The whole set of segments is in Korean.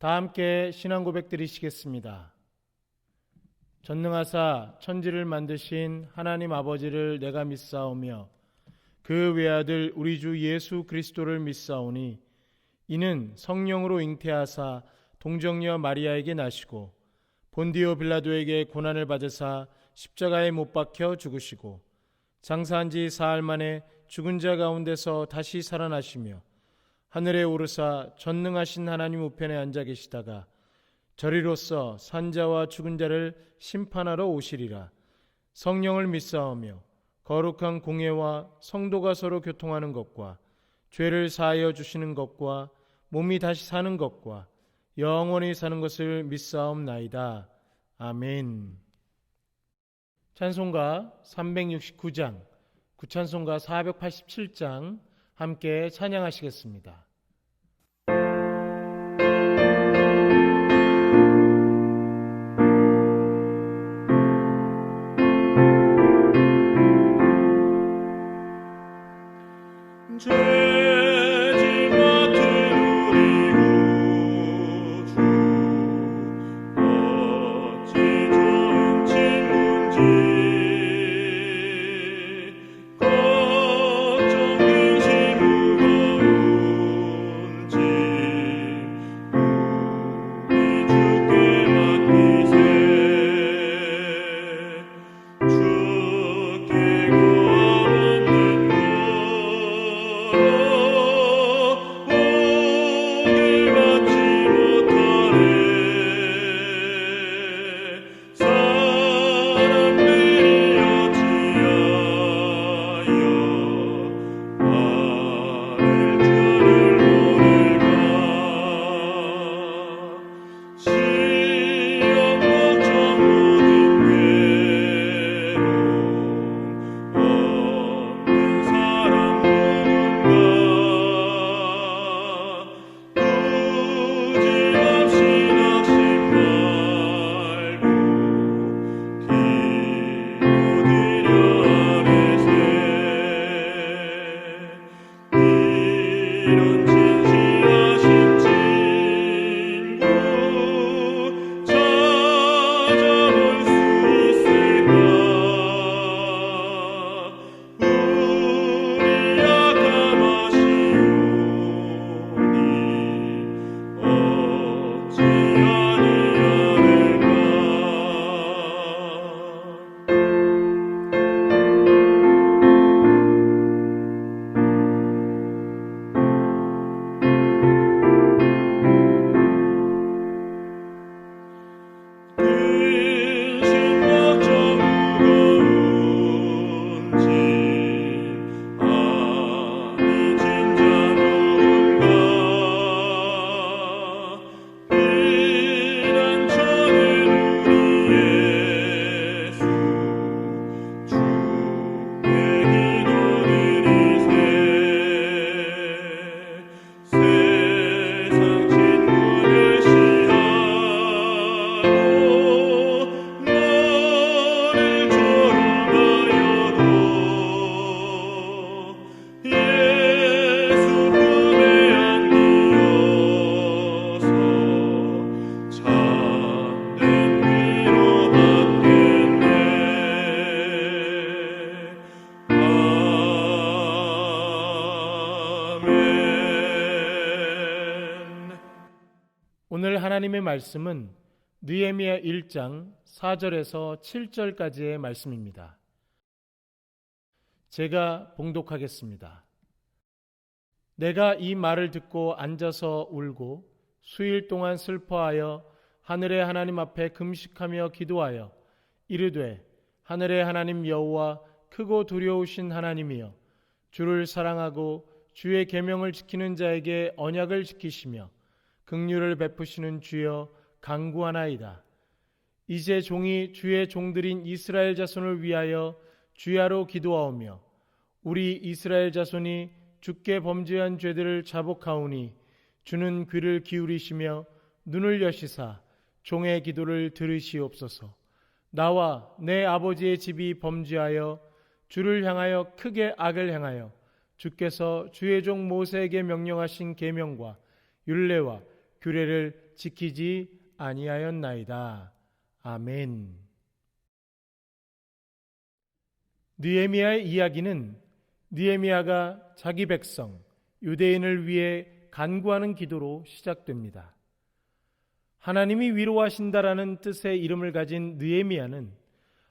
다 함께 신앙 고백 드리시겠습니다. 전능하사 천지를 만드신 하나님 아버지를 내가 믿사오며 그 외아들 우리 주 예수 그리스도를 믿사오니 이는 성령으로 잉태하사 동정녀 마리아에게 나시고 본디오 빌라도에게 고난을 받으사 십자가에 못 박혀 죽으시고 장사한 지 사흘 만에 죽은 자 가운데서 다시 살아나시며 하늘에 오르사 전능하신 하나님 우편에 앉아 계시다가 저리로서 산자와 죽은 자를 심판하러 오시리라. 성령을 믿사오며 거룩한 공예와 성도가 서로 교통하는 것과 죄를 사하여 주시는 것과 몸이 다시 사는 것과 영원히 사는 것을 믿사옵나이다. 아멘. 찬송가 369장, 구찬송가 487장 함께 찬양하시겠습니다. 오늘 하나님의 말씀은 느헤미야 1장 4절에서 7절까지의 말씀입니다. 제가 봉독하겠습니다. 내가 이 말을 듣고 앉아서 울고 수일 동안 슬퍼하여 하늘의 하나님 앞에 금식하며 기도하여 이르되 하늘의 하나님 여호와 크고 두려우신 하나님이여 주를 사랑하고 주의 계명을 지키는 자에게 언약을 지키시며 긍휼을 베푸시는 주여 간구하나이다. 이제 종이 주의 종들인 이스라엘 자손을 위하여 주야로 기도하오며 우리 이스라엘 자손이 주께 범죄한 죄들을 자복하오니 주는 귀를 기울이시며 눈을 여시사 종의 기도를 들으시옵소서. 나와 내 아버지의 집이 범죄하여 주를 향하여 크게 악을 행하여 주께서 주의 종 모세에게 명령하신 계명과 율례와 규례를 지키지 아니하였나이다. 아멘. 느헤미야의 이야기는 느헤미야가 자기 백성 유대인을 위해 간구하는 기도로 시작됩니다. 하나님이 위로하신다라는 뜻의 이름을 가진 느헤미야는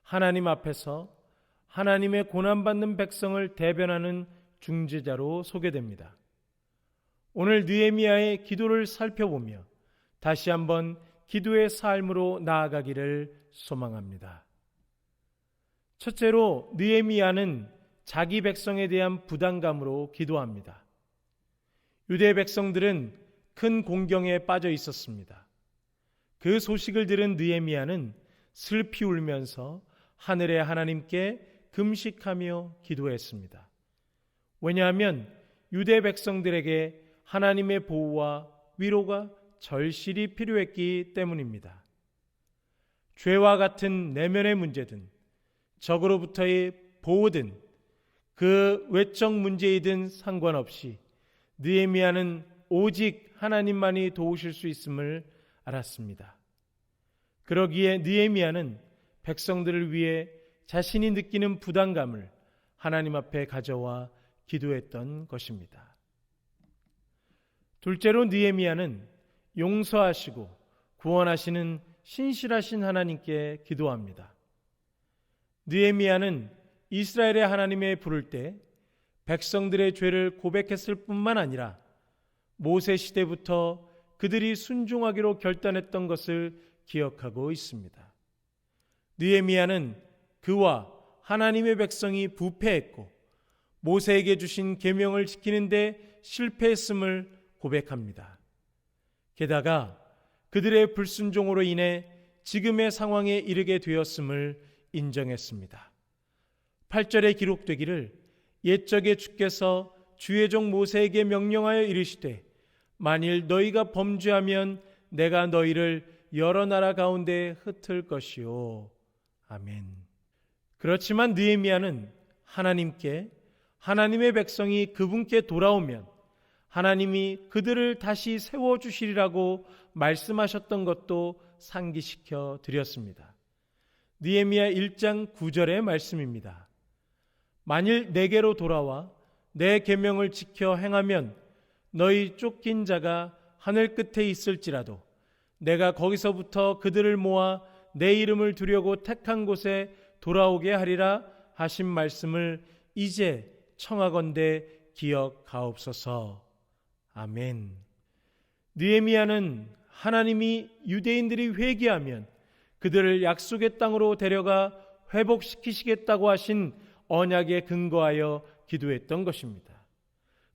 하나님 앞에서 하나님의 고난받는 백성을 대변하는 중재자로 소개됩니다. 오늘 느헤미야의 기도를 살펴보며 다시 한번 기도의 삶으로 나아가기를 소망합니다. 첫째로 느헤미야는 자기 백성에 대한 부담감으로 기도합니다. 유대 백성들은 큰 공경에 빠져 있었습니다. 그 소식을 들은 느헤미야는 슬피 울면서 하늘의 하나님께 금식하며 기도했습니다. 왜냐하면 유대 백성들에게 하나님의 보호와 위로가 절실히 필요했기 때문입니다. 죄와 같은 내면의 문제든 적으로부터의 보호든 그 외적 문제이든 상관없이 느헤미야는 오직 하나님만이 도우실 수 있음을 알았습니다. 그러기에 느헤미야는 백성들을 위해 자신이 느끼는 부담감을 하나님 앞에 가져와 기도했던 것입니다. 둘째로 느헤미야는 용서하시고 구원하시는 신실하신 하나님께 기도합니다. 느헤미야는 이스라엘의 하나님에 부를 때 백성들의 죄를 고백했을 뿐만 아니라 모세 시대부터 그들이 순종하기로 결단했던 것을 기억하고 있습니다. 느헤미야는 그와 하나님의 백성이 부패했고 모세에게 주신 계명을 지키는데 실패했음을 고백합니다. 게다가 그들의 불순종으로 인해 지금의 상황에 이르게 되었음을 인정했습니다. 8절에 기록되기를 옛적에 주께서 주의 종 모세에게 명령하여 이르시되 만일 너희가 범죄하면 내가 너희를 여러 나라 가운데 흩을 것이요. 아멘. 그렇지만 느헤미야는 하나님께 하나님의 백성이 그분께 돌아오면 하나님이 그들을 다시 세워주시리라고 말씀하셨던 것도 상기시켜 드렸습니다. 느헤미야 1장 9절의 말씀입니다. 만일 내게로 돌아와 내 계명을 지켜 행하면 너희 쫓긴 자가 하늘 끝에 있을지라도 내가 거기서부터 그들을 모아 내 이름을 두려고 택한 곳에 돌아오게 하리라 하신 말씀을 이제 청하건대 기억하옵소서. 아멘. 느헤미야는 하나님이 유대인들이 회개하면 그들을 약속의 땅으로 데려가 회복시키시겠다고 하신 언약에 근거하여 기도했던 것입니다.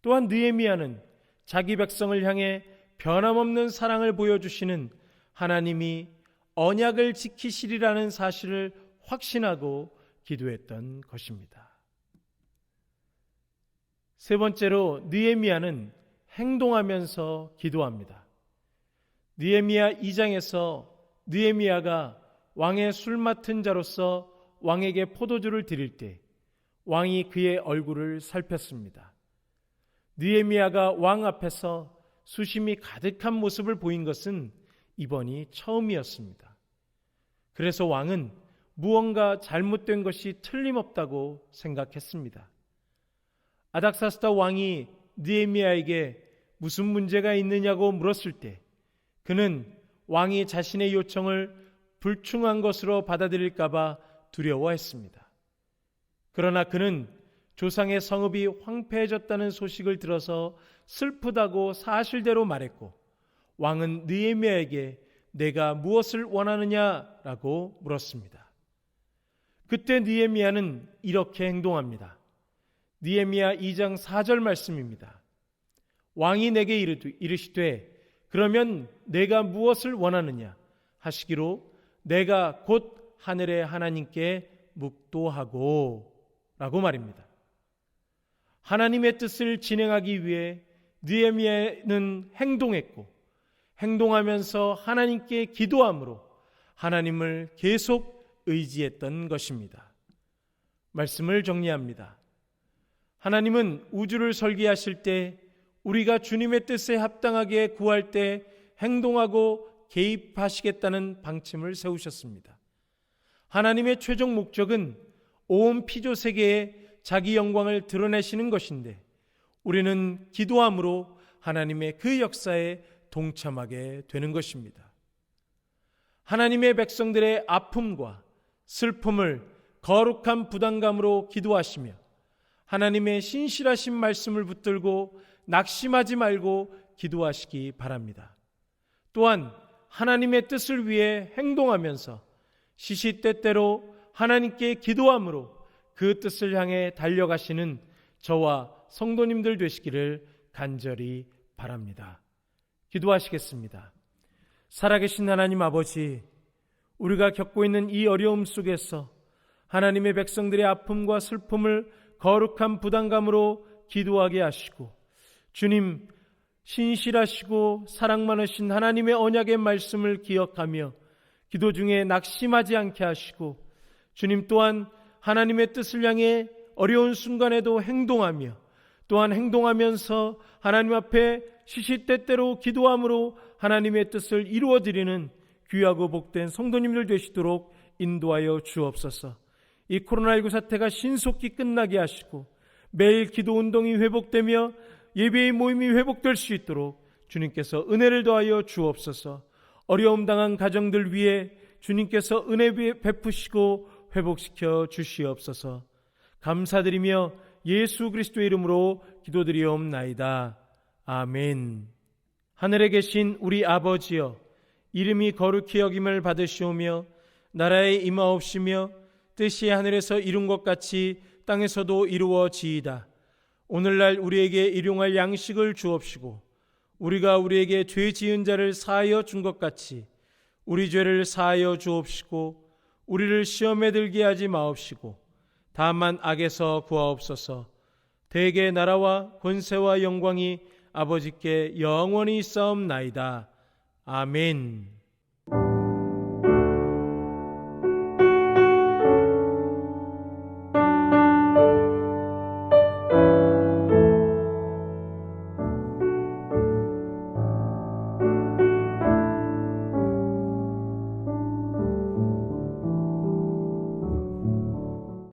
또한 느헤미야는 자기 백성을 향해 변함없는 사랑을 보여주시는 하나님이 언약을 지키시리라는 사실을 확신하고 기도했던 것입니다. 세 번째로 느헤미야는 행동하면서 기도합니다. 느헤미야 2장에서 느헤미야가 왕의 술 맡은 자로서 왕에게 포도주를 드릴 때 왕이 그의 얼굴을 살폈습니다. 느헤미야가 왕 앞에서 수심이 가득한 모습을 보인 것은 이번이 처음이었습니다. 그래서 왕은 무언가 잘못된 것이 틀림없다고 생각했습니다. 아닥사스다 왕이 느헤미야에게 무슨 문제가 있느냐고 물었을 때 그는 왕이 자신의 요청을 불충한 것으로 받아들일까 봐 두려워했습니다. 그러나 그는 조상의 성읍이 황폐해졌다는 소식을 들어서 슬프다고 사실대로 말했고 왕은 느헤미야에게 내가 무엇을 원하느냐라고 물었습니다. 그때 느헤미야는 이렇게 행동합니다. 느헤미야 2장 4절 말씀입니다. 왕이 내게 이르시되 그러면 내가 무엇을 원하느냐 하시기로 내가 곧 하늘의 하나님께 묵도하고 라고 말입니다. 하나님의 뜻을 진행하기 위해 느헤미야는 행동했고 행동하면서 하나님께 기도함으로 하나님을 계속 의지했던 것입니다. 말씀을 정리합니다. 하나님은 우주를 설계하실 때 우리가 주님의 뜻에 합당하게 구할 때 행동하고 개입하시겠다는 방침을 세우셨습니다. 하나님의 최종 목적은 온 피조 세계에 자기 영광을 드러내시는 것인데 우리는 기도함으로 하나님의 그 역사에 동참하게 되는 것입니다. 하나님의 백성들의 아픔과 슬픔을 거룩한 부담감으로 기도하시며 하나님의 신실하신 말씀을 붙들고 낙심하지 말고 기도하시기 바랍니다. 또한 하나님의 뜻을 위해 행동하면서 시시때때로 하나님께 기도함으로 그 뜻을 향해 달려가시는 저와 성도님들 되시기를 간절히 바랍니다. 기도하시겠습니다. 살아계신 하나님 아버지, 우리가 겪고 있는 이 어려움 속에서 하나님의 백성들의 아픔과 슬픔을 거룩한 부담감으로 기도하게 하시고 주님, 신실하시고 사랑 많으신 하나님의 언약의 말씀을 기억하며 기도 중에 낙심하지 않게 하시고 주님 또한 하나님의 뜻을 향해 어려운 순간에도 행동하며 또한 행동하면서 하나님 앞에 시시때때로 기도함으로 하나님의 뜻을 이루어드리는 귀하고 복된 성도님들 되시도록 인도하여 주옵소서. 이 코로나19 사태가 신속히 끝나게 하시고 매일 기도 운동이 회복되며 예배의 모임이 회복될 수 있도록 주님께서 은혜를 더하여 주옵소서. 어려움 당한 가정들 위해 주님께서 은혜 베푸시고 회복시켜 주시옵소서. 감사드리며 예수 그리스도의 이름으로 기도드리옵나이다. 아멘. 하늘에 계신 우리 아버지여, 이름이 거룩히 여김을 받으시오며 나라에 임하옵시며 뜻이 하늘에서 이룬 것 같이 땅에서도 이루어지이다. 오늘날 우리에게 일용할 양식을 주옵시고 우리가 우리에게 죄 지은 자를 사하여 준 것 같이 우리 죄를 사하여 주옵시고 우리를 시험에 들게 하지 마옵시고 다만 악에서 구하옵소서. 대개 나라와 권세와 영광이 아버지께 영원히 있사옵나이다. 아멘.